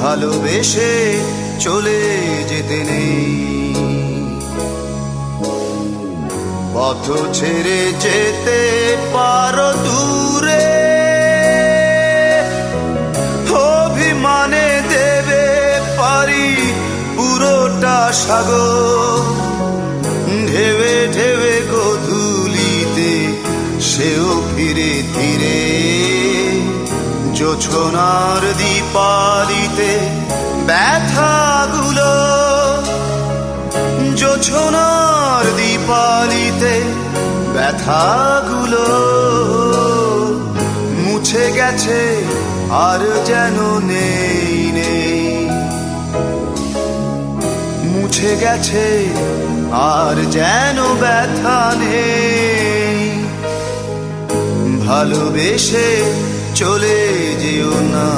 ভালোবেসে চলে যেতে নেই। পথ ছেড়ে যেতে পারো দূরে, অভিমানে দেবে পারি পুরোটা সাগর। ঢেবে ঢেবে গোধূলিতে সেও ফিরে ধীরে, জোছনার দীপালিতে ব্যথাগুলো, জোছনার দীপালিতে ব্যথাগুলো মুছে গেছে আর যেন নেই নেই, মুছে গেছে আর যেন ব্যথা নেই। ভালোবেসে চলে যেও না।